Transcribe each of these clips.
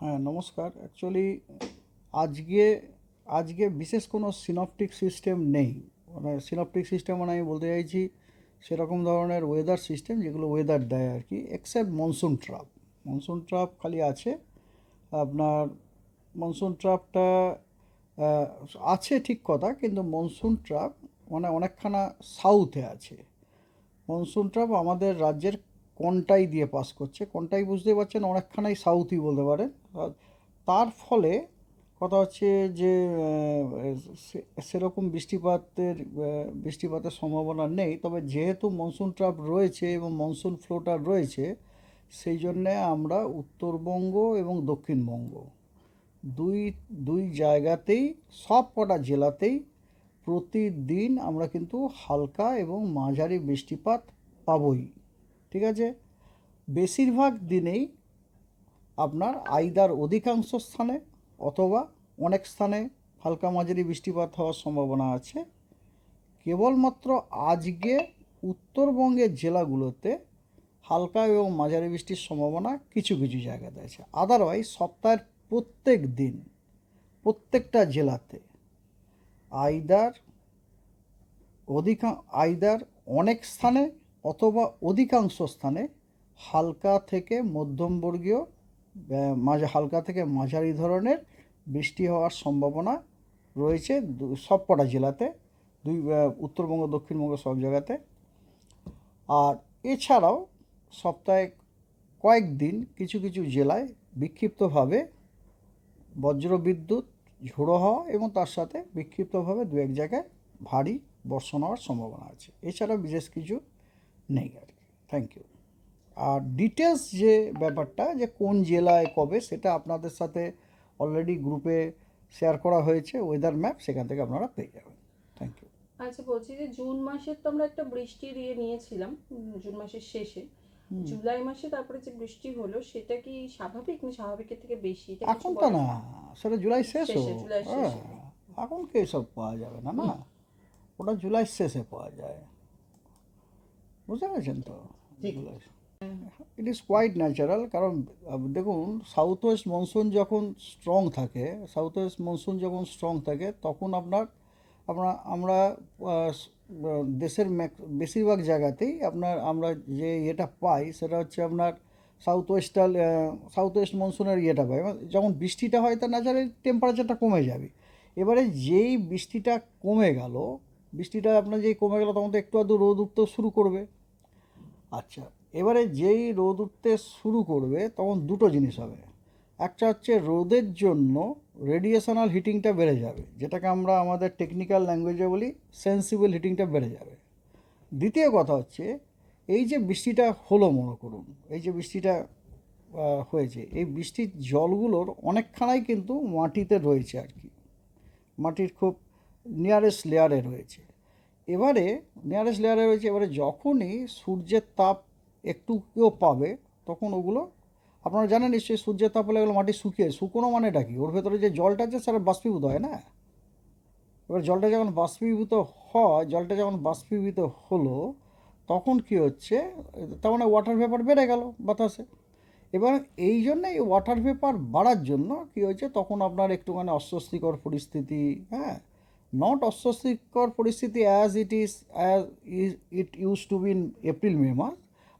হ্যাঁ, নমস্কার। অ্যাকচুয়ালি আজকে আজকে বিশেষ কোনো সিনপটিক সিস্টেম নেই। মানে সিনপটিক সিস্টেম মানে আমি বলতে চাইছি সেরকম ধরনের ওয়েদার সিস্টেম যেগুলো ওয়েদার দেয় আর কি, except monsoon trap. Monsoon trap খালি আছে আপনার। মনসুন ট্রাপটা আহ, আছে ঠিক কথা, কিন্তু মনসুন ট্রাপ মানে অনেকখানা সাউথে আছে। মনসুন ট্রাপ আমাদের রাজ্যের কোনটাই দিয়ে পাস করছে, কোনটাই বুঝতে পারছেন, অনেকখানাই সাউথই বলতে পারেন। আর তার ফলে কথা হচ্ছে যে সেরকম বৃষ্টিপাতের সম্ভাবনা নেই। তবে যেহেতু মনসুন ট্রাপ রয়েছে এবং মনসুন ফ্লোটার রয়েছে, সেই জন্যে আমরা উত্তরবঙ্গ এবং দক্ষিণবঙ্গ দুই দুই জায়গাতেই, সব কটা জেলাতেই প্রতিদিন আমরা কিন্তু হালকা এবং মাঝারি বৃষ্টিপাত পাবই। ঠিক আছে। বেশিরভাগ দিনেই আপনার আইদার অধিকাংশ স্থানে অথবা অনেক স্থানে হালকা মাঝারি বৃষ্টিপাত হওয়ার সম্ভাবনা আছে। কেবলমাত্র আজকে উত্তরবঙ্গের জেলাগুলোতে হালকা এবং মাঝারি বৃষ্টির সম্ভাবনা কিছু কিছু জায়গাতে আছে। আদারওয়াইজ সপ্তাহের প্রত্যেক দিন প্রত্যেকটা জেলাতে আইদার আইদার অনেক স্থানে অথবা অধিকাংশ স্থানে হালকা থেকে মধ্যমবর্গীয় হালকা থেকে মাঝারি ধরনের বৃষ্টি হওয়ার সম্ভাবনা রয়েছে সবকটা জেলাতে, উত্তরবঙ্গ দক্ষিণবঙ্গ সব জায়গাতে। আর এছাড়াও সপ্তাহে কয়েকদিন কিছু কিছু জেলায় বিক্ষিপ্তভাবে বজ্রবিদ্যুৎ, ঝোড়ো হাওয়া এবং তার সাথে বিক্ষিপ্তভাবে দু এক জায়গায় ভারী বর্ষণ হওয়ার সম্ভাবনা আছে। এছাড়া বিশেষ কিছু নেই আর কি। Thank you. আর ডিটেলস যে ব্যাপারটা যে কোন জেলায় কবে, সেটা আপনাদের সাথে অলরেডি গ্রুপে শেয়ার করা হয়েছে, ওয়েদার ম্যাপ, সেখান থেকে আপনারা পেয়ে যাবেন। Thank you. আচ্ছা, বলছি যে জুন মাসের তো আমরা একটা বৃষ্টির নিয়েছিলাম, জুন মাসের শেষে। জুলাই মাসে তারপরে যে বৃষ্টি হলো সেটা কি স্বাভাবিক না স্বাভাবিকের থেকে বেশি, এটা কিছু এখন তো বলা না, সেটা জুলাই শেষ শেষে, হোক। জুলাই হ্যাঁ, শেষে? এখন কি এসব পাওয়া যাবে না, না, ওটা জুলাই শেষে পাওয়া যায়। বুঝতে পেরেছেন তো? July, it is quite natural. কারণ দেখুন, সাউথ ওয়েস্ট মনসুন যখন স্ট্রং থাকে, সাউথ ওয়েস্ট মনসুন যখন স্ট্রং থাকে তখন আপনার আমরা আমরা দেশের বেশিরভাগ জায়গাতেই আমরা যে ইয়েটা পাই সেটা হচ্ছে আপনার সাউথ ওয়েস্ট মনসুনের ইয়েটা পাই। যখন বৃষ্টিটা হয় তার ন্যাচারালি টেম্পারেচারটা কমে যাবে। এবারে যেই বৃষ্টিটা কমে গেল, বৃষ্টিটা আপনার যেই কমে গেল তখন তো একটু আধটু রোদ উঠতে শুরু করবে। আচ্ছা, এবারে যেই রোদ উঠতে শুরু করবে তখন দুটো জিনিস হবে। একটা হচ্ছে রোদের জন্য রেডিয়েশনাল হিটিংটা বেড়ে যাবে, যেটাকে আমরা আমাদের টেকনিক্যাল ল্যাঙ্গুয়েজে বলি সেন্সিবল হিটিংটা বেড়ে যাবে। দ্বিতীয় কথা হচ্ছে, এই যে বৃষ্টিটা হলো মনে করুন, এই যে বৃষ্টিটা হয়েছে, এই বৃষ্টির জলগুলোর অনেকখানাই কিন্তু মাটিতে রয়েছে আর কি, মাটির খুব নিয়ারেস্ট লেয়ারে রয়েছে। এবারে এবারে যখনই সূর্যের তাপ একটু কেউ পাবে, তখন ওগুলো, আপনারা জানেন নিশ্চয়ই, সূর্যের তাপ হলে এগুলো মাটি শুকনো মানেটা কি, ওর ভেতরে যে জলটা আছে সেটা বাষ্পীভূত হয় না। এবার জলটা যখন বাষ্পীভূত হলো, তখন কি হচ্ছে, তার মানে ওয়াটার ভেপার বেড়ে গেল বাতাসে। এবার এই জন্য এই ওয়াটার ভেপার বাড়ার জন্য কি হয়েছে, তখন আপনার একটুখানি অস্বস্তিকর পরিস্থিতি, হ্যাঁ, নট অস্বস্তিকর পরিস্থিতি as it used to be in April May মাস,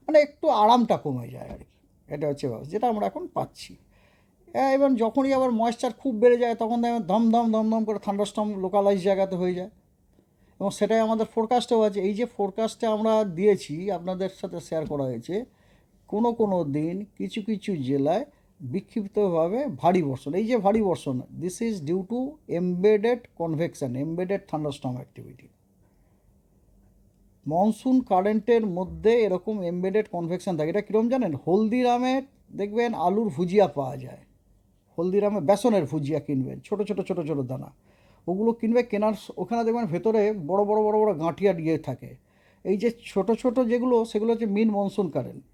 মানে একটু আরামটা কমে যায় আর কি। এটা হচ্ছে ব্যাপার যেটা আমরা এখন পাচ্ছি। এবং যখনই আবার ময়েশ্চার খুব বেড়ে যায় তখন দেখবেন ধমধম ধমধম করে থান্ডারস্টর্ম লোকালাইজ জায়গাতে হয়ে যায়। এবং সেটাই আমাদের ফোরকাস্টেও আছে। এই যে ফোরকাস্টে আমরা দিয়েছি, আপনাদের সাথে শেয়ার করা হয়েছে, কোনো কোনো দিন কিছু কিছু জেলায় বিক্ষিপ্তভাবে ভারী বর্ষণ। এই যে ভারী বর্ষণ, this is due to embedded thunderstorm activity. Monsoon কারেন্টের মধ্যে এরকম এমবেডেড কনভেকশন থাকে। এটা কীরকম জানেন? হলদিরামে দেখবেন আলুর ভুজিয়া পাওয়া যায়, হলদিরামে বেসনের ভুজিয়া কিনবেন, ছোট ছোট ছোট ছোট দানা, ওগুলো কেনার ওখানে দেখবেন ভেতরে বড় বড় বড় বড় গাঁটিয়া দিয়ে থাকে। এই যে ছোট ছোট যেগুলো, সেগুলো হচ্ছে মিন মনসুন কারেন্ট।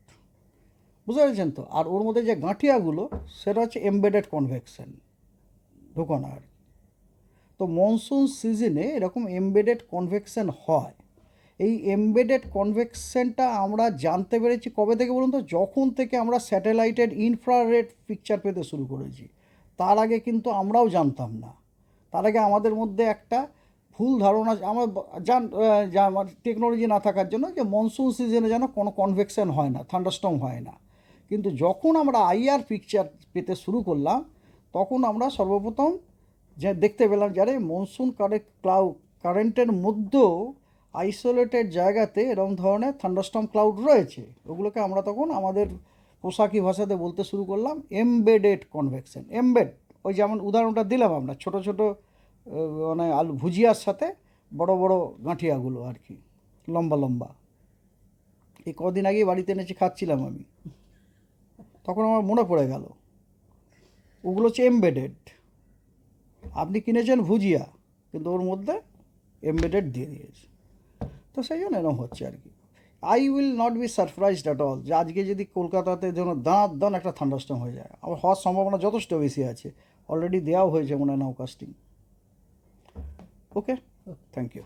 বুঝতে পেরেছেন তো? আর ওর মধ্যে যে গাঁঠিয়াগুলো, সেটা হচ্ছে এমবেডেড কনভেকশন ঢোকানো আর। তো মনসুন সিজনে এরকম এমবেডেড কনভেকশন হয়। এই এমবেডেড কনভেকশনটা আমরা জানতে পেরেছি কবে থেকে বলুন তো, যখন থেকে আমরা স্যাটেলাইটের ইনফ্রারেড পিকচার পেতে শুরু করেছি। তার আগে কিন্তু আমরাও জানতাম না। তার আগে আমাদের মধ্যে একটা ভুল ধারণা আমার টেকনোলজি না থাকার জন্য, যে মনসুন সিজনে যেন কোনো কনভেকশন হয় না, থান্ডারস্টর্ম হয় না। কিন্তু যখন আমরা আইআর পিকচার পেতে শুরু করলাম, তখন আমরা সর্বপ্রথম যে দেখতে পেলাম যারে মনসুন কারেন্টের মধ্যেও আইসোলেটেড জায়গাতে এরকম ধরনের থান্ডারস্টর্ম ক্লাউড রয়েছে। ওগুলোকে আমরা তখন আমাদের পোশাকি ভাষাতে বলতে শুরু করলাম এমবেডেড কনভেকশন। এমবেড, ওই যেমন উদাহরণটা দিলাম আমরা, ছোট ছোট মানে আলু ভুজিয়ার সাথে বড় বড় গাঁঠিয়াগুলো আর কি, লম্বা লম্বা। এই কদিন আগেই বাড়িতে এনেছি, খাচ্ছিলাম আমি, তখন আমার মনে পড়ে গেল ওগুলো হচ্ছে এমবেডেড। আপনি কিনেছেন ভুজিয়া, কিন্তু ওর মধ্যে এমবেডেড দিয়ে দিয়েছে। তো সেই জন্য এরকম হচ্ছে আর কি। I will not be surprised at all যে আজকে যদি কলকাতাতে যেন দান একটা থান্ডারস্টর্ম হয়ে যায়। আবার হওয়ার সম্ভাবনা যথেষ্ট বেশি আছে, অলরেডি দেওয়াও হয়েছে মনে হয় nowcasting. Okay, thank you.